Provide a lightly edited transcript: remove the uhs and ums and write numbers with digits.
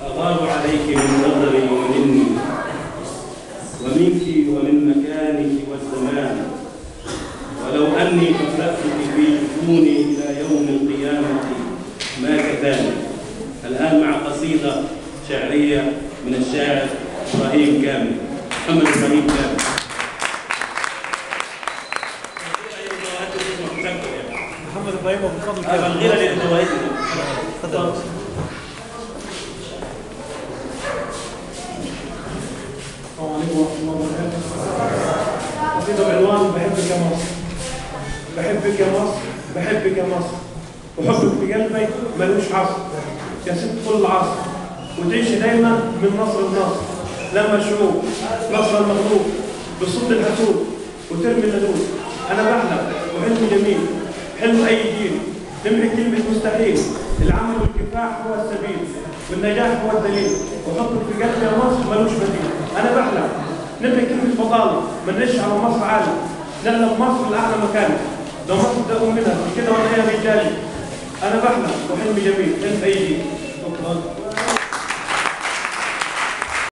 أغار عليك من نظري ومني ومنك ومن مكانك والزمان، ولو أني كفأتك في جفوني إلى يوم القيامة ما كفاني. الآن مع قصيدة شعرية من الشاعر إبراهيم كامل، محمد إبراهيم كامل. محمد إبراهيم أبو فضل كامل. الغيرة للجوائزنا. تفضل. السلام عليكم ورحمة الله وبركاته. قصيدة بعنوان بحبك يا مصر. بحبك يا مصر، بحبك يا مصر، وحبك في قلبي ملوش حصر. يا ست كل العصر، وتعيشي دايما من نصر لنصر، لما الشعوب نصر المغلوب بصوت الحسود وترمي الندود. أنا بحلم وحلمي جميل، حلم أي جيل، نمحي كلمة مستحيل. العمل والكفاح هو السبيل، والنجاح هو الدليل، وحبك في قلبي يا مصر ملوش بديل. أنا بحلم نمحي كلمة بطالة، ما نعيش على مصر عالي، نقلب مصر لأعلى مكان. لو مصر ده أمنا كده ولا هي رجالي. أنا بحلم وحلمي جميل، حلم أي جيل. شكرا.